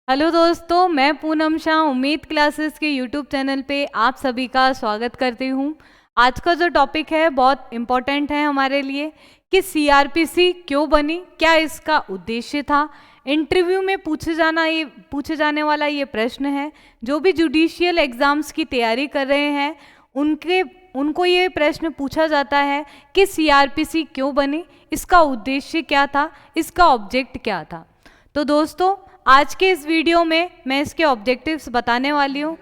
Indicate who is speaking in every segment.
Speaker 1: Hello दोस्तों, मैं पूनम शाह उम्मीद क्लासेस के यूट्यूब चैनल पे आप सभी का स्वागत करती हूँ। आज का जो टॉपिक है बहुत इम्पोर्टेंट है हमारे लिए कि सीआरपीसी क्यों बनी, क्या इसका उद्देश्य था। इंटरव्यू में पूछे जाने वाला ये प्रश्न है। जो भी जुडिशियल एग्जाम्स की तैयारी कर रहे हैं उनको ये प्रश्न पूछा जाता है कि सीआरपीसी क्यों बनी, इसका उद्देश्य क्या था, इसका ऑब्जेक्ट क्या था। तो दोस्तों, आज के इस वीडियो में मैं इसके ऑब्जेक्टिव्स बताने वाली हूँ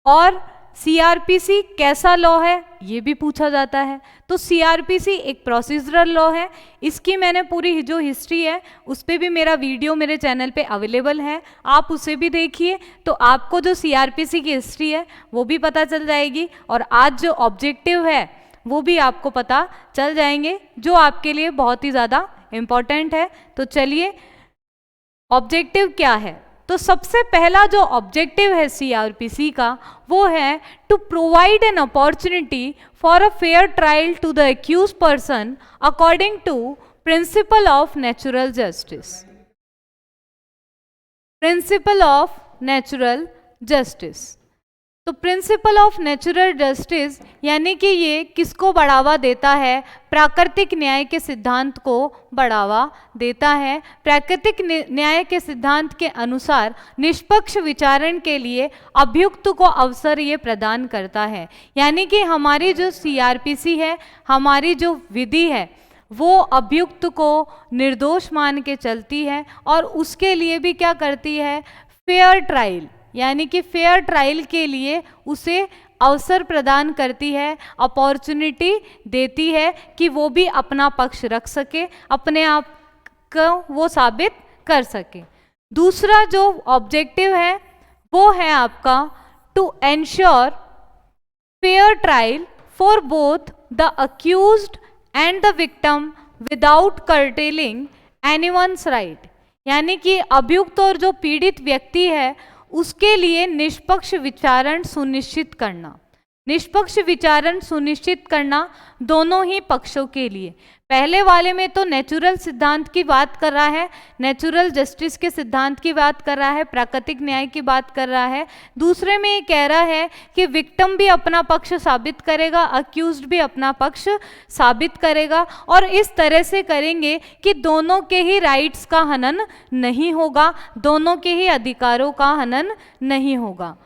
Speaker 1: और सीआरपीसी कैसा लॉ है ये भी पूछा जाता है। तो सीआरपीसी एक प्रोसीजरल लॉ है। इसकी मैंने पूरी जो हिस्ट्री है उस पर भी मेरा वीडियो मेरे चैनल पे अवेलेबल है, आप उसे भी देखिए तो आपको जो सीआरपीसी की हिस्ट्री है वो भी पता चल जाएगी और आज जो ऑब्जेक्टिव है वो भी आपको पता चल जाएंगे, जो आपके लिए बहुत ही ज़्यादा इम्पॉर्टेंट है। तो चलिए, ऑब्जेक्टिव क्या है। तो सबसे पहला जो ऑब्जेक्टिव है सीआरपीसी का वो है to provide an opportunity for a fair trial to the accused person according to principle of natural justice. Principle of natural justice, तो प्रिंसिपल ऑफ नेचुरल जस्टिस यानी कि ये किसको बढ़ावा देता है? प्राकृतिक न्याय के सिद्धांत को बढ़ावा देता है। प्राकृतिक न्याय के सिद्धांत के अनुसार निष्पक्ष विचारण के लिए अभियुक्त को अवसर ये प्रदान करता है। यानी कि हमारी जो सीआरपीसी है, हमारी जो विधि है, वो अभियुक्त को निर्दोष मान के चलती है और उसके लिए भी क्या करती है? फेयर ट्रायल, यानी कि फेयर ट्रायल के लिए उसे अवसर प्रदान करती है, अपॉर्चुनिटी देती है कि वो भी अपना पक्ष रख सके, अपने आप को वो साबित कर सके। दूसरा जो ऑब्जेक्टिव है वो है आपका to ensure fair trial for both the accused and the victim without curtailing anyone's right. यानी कि अभियुक्त और जो पीड़ित व्यक्ति है उसके लिए निष्पक्ष विचारण सुनिश्चित करना। निष्पक्ष विचारण सुनिश्चित करना दोनों ही पक्षों के लिए। पहले वाले में तो नेचुरल सिद्धांत की बात कर रहा है, नेचुरल जस्टिस के सिद्धांत की बात कर रहा है, प्राकृतिक न्याय की बात कर रहा है। दूसरे में ये कह रहा है कि विक्टिम भी अपना पक्ष साबित करेगा, अक्यूज्ड भी अपना पक्ष साबित करेगा और इस तरह से करेंगे कि दोनों के ही राइट्स का हनन नहीं होगा, दोनों के ही अधिकारों का हनन नहीं होगा।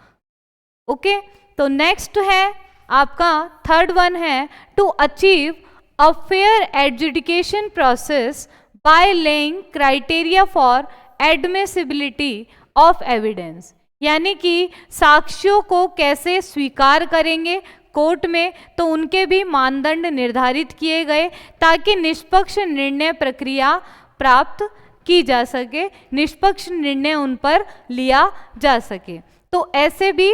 Speaker 1: ओके, तो नेक्स्ट है आपका थर्ड वन है to achieve a fair adjudication process by laying criteria for admissibility of evidence. यानी कि साक्ष्यों को कैसे स्वीकार करेंगे कोर्ट में, तो उनके भी मानदंड निर्धारित किए गए ताकि निष्पक्ष निर्णय प्रक्रिया प्राप्त की जा सके, निष्पक्ष निर्णय उन पर लिया जा सके। तो ऐसे भी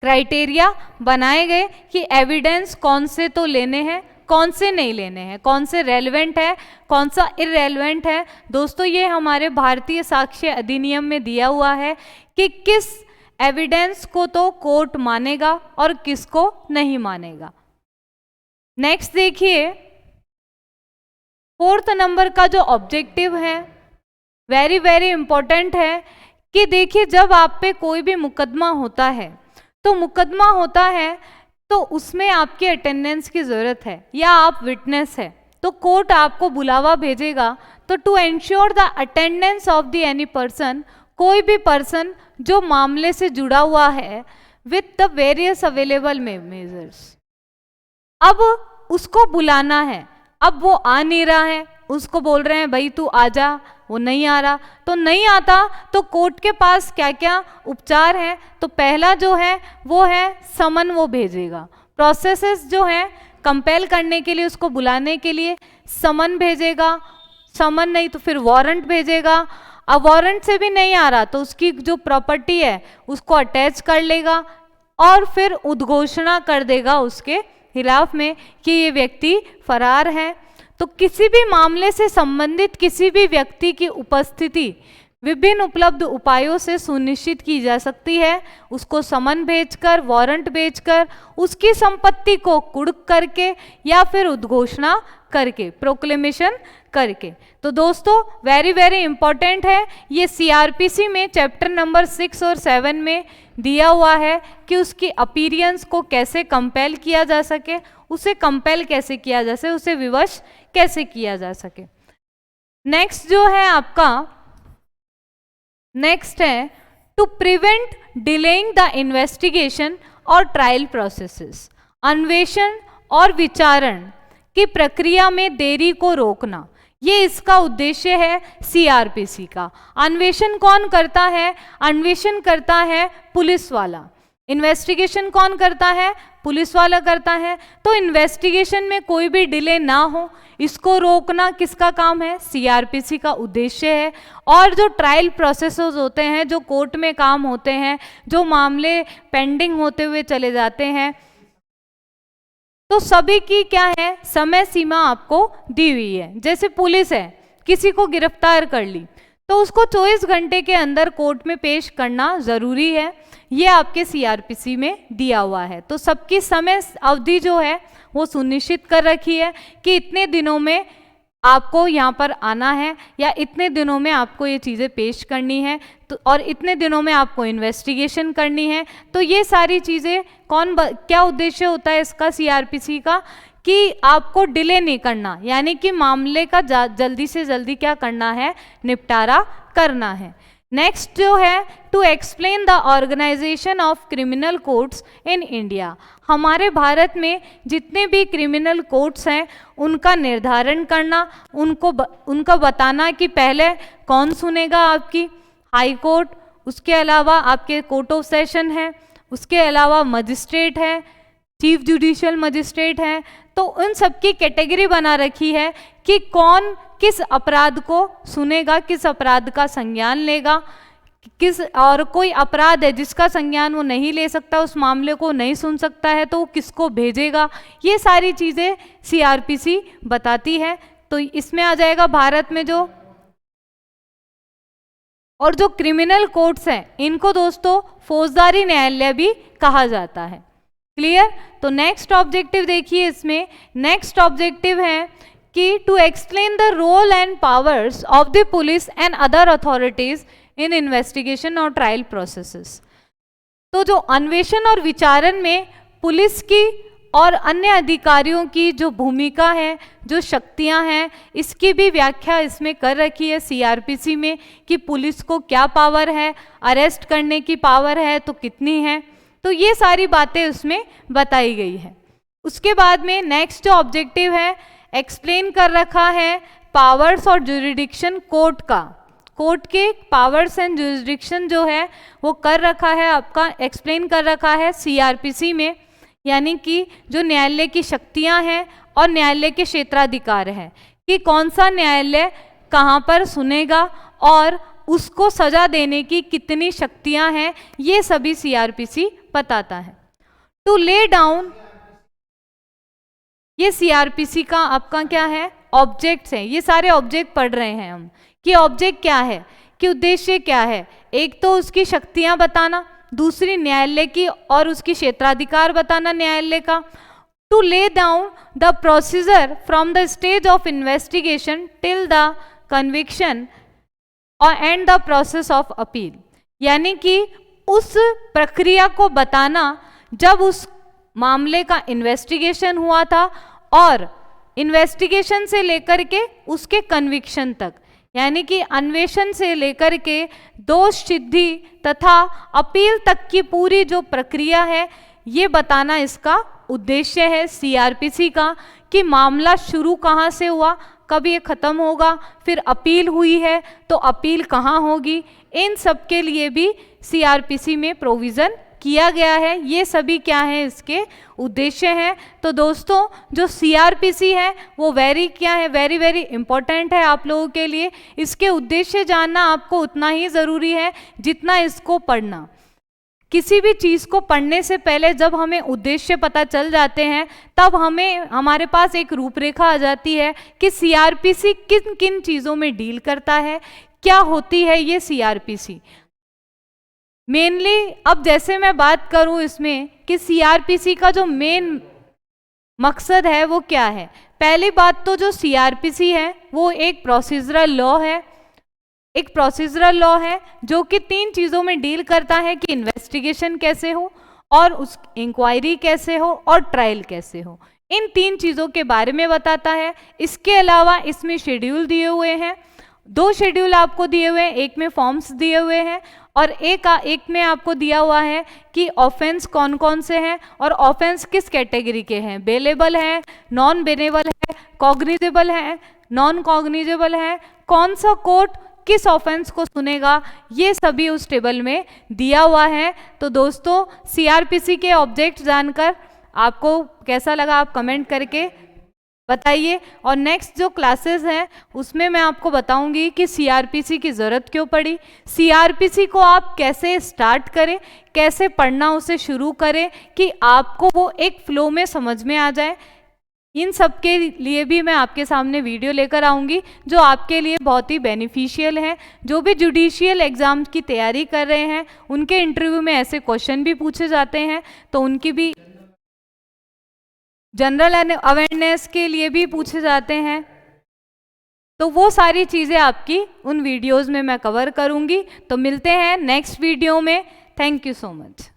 Speaker 1: क्राइटेरिया बनाए गए कि एविडेंस कौन से तो लेने हैं, कौन से नहीं लेने हैं, कौन से रेलेवेंट है, कौन सा इररेलेवेंट है। दोस्तों, ये हमारे भारतीय साक्ष्य अधिनियम में दिया हुआ है कि किस एविडेंस को तो कोर्ट मानेगा और किसको नहीं मानेगा। नेक्स्ट देखिए, फोर्थ नंबर का जो ऑब्जेक्टिव है वेरी वेरी इंपॉर्टेंट है कि देखिए, जब आप पे कोई भी मुकदमा होता है तो उसमें आपकी अटेंडेंस की ज़रूरत है या आप विटनेस है, तो कोर्ट आपको बुलावा भेजेगा। तो to ensure the attendance of the any person, कोई भी पर्सन जो मामले से जुड़ा हुआ है with the various available measures, अब उसको बुलाना है। अब वो आ नहीं रहा है, उसको बोल रहे हैं भाई तू आ जा, वो नहीं आ रहा, तो नहीं आता तो कोर्ट के पास क्या क्या उपचार है। तो पहला जो है वो है समन वो भेजेगा। प्रोसेसेस जो है कंपेल करने के लिए, उसको बुलाने के लिए समन भेजेगा, समन नहीं तो फिर वारंट भेजेगा। अब वारंट से भी नहीं आ रहा तो उसकी जो प्रॉपर्टी है उसको अटैच कर लेगा और फिर उद्घोषणा कर देगा उसके खिलाफ में कि ये व्यक्ति फरार है। तो किसी भी मामले से संबंधित किसी भी व्यक्ति की उपस्थिति विभिन्न उपलब्ध उपायों से सुनिश्चित की जा सकती है। उसको समन भेजकर, वारंट भेजकर, उसकी संपत्ति को कुर्क करके या फिर उद्घोषणा करके, प्रोक्लेमेशन करके। तो दोस्तों वेरी वेरी इंपॉर्टेंट है, ये सीआरपीसी में चैप्टर नंबर 6 और 7 में दिया हुआ है कि उसकी अपीयरेंस को कैसे कंपेल किया जा सके, उसे कंपेल कैसे किया जा सके, उसे विवश कैसे किया जा सके। नेक्स्ट जो है आपका नेक्स्ट है to prevent delaying the investigation और ट्रायल प्रोसेसेस, अन्वेषण और विचारण की प्रक्रिया में देरी को रोकना, ये इसका उद्देश्य है सीआरपीसी का। अन्वेषण कौन करता है? अन्वेषण करता है पुलिस वाला। इन्वेस्टिगेशन कौन करता है? पुलिस वाला करता है। तो इन्वेस्टिगेशन में कोई भी डिले ना हो, इसको रोकना किसका काम है? सीआरपीसी का उद्देश्य है। और जो ट्रायल प्रोसेसेस होते हैं, जो कोर्ट में काम होते हैं, जो मामले पेंडिंग होते हुए चले जाते हैं, तो सभी की क्या है? समय सीमा आपको दी हुई है। जैसे पुलिस है, किसी को गिरफ्तार कर ली तो उसको 24 घंटे के अंदर कोर्ट में पेश करना जरूरी है, ये आपके सीआरपीसी में दिया हुआ है। तो सबकी समय अवधि जो है वो सुनिश्चित कर रखी है कि इतने दिनों में आपको यहाँ पर आना है या इतने दिनों में आपको ये चीज़ें पेश करनी है, तो और इतने दिनों में आपको इन्वेस्टिगेशन करनी है। तो ये सारी चीज़ें क्या उद्देश्य होता है इसका सीआरपीसी का? कि आपको डिले नहीं करना, यानी कि मामले का जल्दी से जल्दी क्या करना है? निपटारा करना है। नेक्स्ट जो है to explain the organisation of criminal courts in India, हमारे भारत में जितने भी क्रिमिनल कोर्ट्स हैं उनका निर्धारण करना, उनका बताना कि पहले कौन सुनेगा आपकी हाई कोर्ट, उसके अलावा आपके कोर्ट ऑफ सेशन है, उसके अलावा मजिस्ट्रेट है, चीफ जुडिशियल मजिस्ट्रेट है। तो उन सबकी कैटेगरी बना रखी है कि कौन किस अपराध को सुनेगा, किस अपराध का संज्ञान लेगा, किस और कोई अपराध है जिसका संज्ञान वो नहीं ले सकता, उस मामले को नहीं सुन सकता है, तो वो किसको भेजेगा। ये सारी चीज़ें सीआरपीसी बताती है। तो इसमें आ जाएगा भारत में जो और जो क्रिमिनल कोर्ट्स हैं इनको दोस्तों फौजदारी न्यायालय भी कहा जाता है। क्लियर? तो नेक्स्ट ऑब्जेक्टिव देखिए, इसमें नेक्स्ट ऑब्जेक्टिव है कि to explain the role and powers of the police and other authorities in investigation और ट्रायल प्रोसेसेस। तो जो अन्वेषण और विचारण में पुलिस की और अन्य अधिकारियों की जो भूमिका है, जो शक्तियां हैं, इसकी भी व्याख्या इसमें कर रखी है सीआरपीसी में कि पुलिस को क्या पावर है, अरेस्ट करने की पावर है तो कितनी है। तो ये सारी बातें उसमें बताई गई है। उसके बाद में नेक्स्ट जो ऑब्जेक्टिव है एक्सप्लेन कर रखा है पावर्स और जुरिडिक्शन कोर्ट का, कोर्ट के पावर्स एंड जुरिडिक्शन जो है वो कर रखा है आपका, एक्सप्लेन कर रखा है सीआरपीसी में, यानी कि जो न्यायालय की शक्तियां हैं और न्यायालय के क्षेत्राधिकार हैं कि कौन सा न्यायालय कहाँ पर सुनेगा और उसको सजा देने की कितनी शक्तियां हैं, ये सभी सीआरपीसी बताता है। टू ले डाउन, ये सीआरपीसी का आपका क्या है? ऑब्जेक्ट्स हैं। ये सारे ऑब्जेक्ट पढ़ रहे हैं हम कि ऑब्जेक्ट क्या है, कि उद्देश्य क्या है। एक तो उसकी शक्तियां बताना, दूसरी न्यायालय की और उसकी क्षेत्राधिकार बताना न्यायालय का। To lay down the procedure from the stage of investigation till the conviction और and the process of appeal, यानी कि उस प्रक्रिया को बताना जब उस मामले का इन्वेस्टिगेशन हुआ था और इन्वेस्टिगेशन से लेकर के उसके कन्विक्शन तक, यानी कि अन्वेषण से लेकर के दोष सिद्धि तथा अपील तक की पूरी जो प्रक्रिया है ये बताना इसका उद्देश्य है सीआरपीसी का, कि मामला शुरू कहाँ से हुआ, कब ये खत्म होगा, फिर अपील हुई है तो अपील कहाँ होगी, इन सब के लिए भी सीआरपीसी में प्रोविज़न किया गया है। ये सभी क्या है? इसके उद्देश्य हैं। तो दोस्तों जो सीआरपीसी है वो वेरी वेरी इंपॉर्टेंट है आप लोगों के लिए। इसके उद्देश्य जानना आपको उतना ही ज़रूरी है जितना इसको पढ़ना। किसी भी चीज़ को पढ़ने से पहले जब हमें उद्देश्य पता चल जाते हैं तब हमारे पास एक रूपरेखा आ जाती है कि सीआरपीसी किन किन चीज़ों में डील करता है, क्या होती है ये सीआरपीसी। मेनली अब जैसे मैं बात करूं इसमें कि सीआरपीसी का जो मेन मकसद है वो क्या है, पहली बात तो जो सीआरपीसी है वो एक प्रोसीजरल लॉ है, एक प्रोसीजरल लॉ है जो कि 3 चीज़ों में डील करता है कि इन्वेस्टिगेशन कैसे हो और उस इंक्वायरी कैसे हो और ट्रायल कैसे हो, इन 3 चीज़ों के बारे में बताता है। इसके अलावा इसमें शेड्यूल दिए हुए हैं, 2 शेड्यूल आपको दिए हुए हैं, एक में फॉर्म्स दिए हुए हैं और एक में आपको दिया हुआ है कि ऑफेंस कौन कौन से हैं और ऑफेंस किस कैटेगरी के हैं, बेलेबल है, नॉन बेलेबल है, कॉग्निजेबल है, नॉन कॉग्निजेबल है, कौन सा कोर्ट किस ऑफेंस को सुनेगा, ये सभी उस टेबल में दिया हुआ है। तो दोस्तों सीआरपीसी के ऑब्जेक्ट जानकर आपको कैसा लगा आप कमेंट करके बताइए। और नेक्स्ट जो क्लासेस हैं उसमें मैं आपको बताऊंगी कि सीआरपीसी की ज़रूरत क्यों पड़ी, सीआरपीसी को आप कैसे स्टार्ट करें, कैसे पढ़ना उसे शुरू करें कि आपको वो एक फ्लो में समझ में आ जाए। इन सब के लिए भी मैं आपके सामने वीडियो लेकर आऊँगी जो आपके लिए बहुत ही बेनिफिशियल है। जो भी जुडिशियल एग्ज़ाम की तैयारी कर रहे हैं उनके इंटरव्यू में ऐसे क्वेश्चन भी पूछे जाते हैं, तो उनकी भी जनरल अवेयरनेस के लिए भी पूछे जाते हैं। तो वो सारी चीज़ें आपकी उन वीडियोज़ में मैं कवर करूँगी। तो मिलते हैं नेक्स्ट वीडियो में। Thank you so much.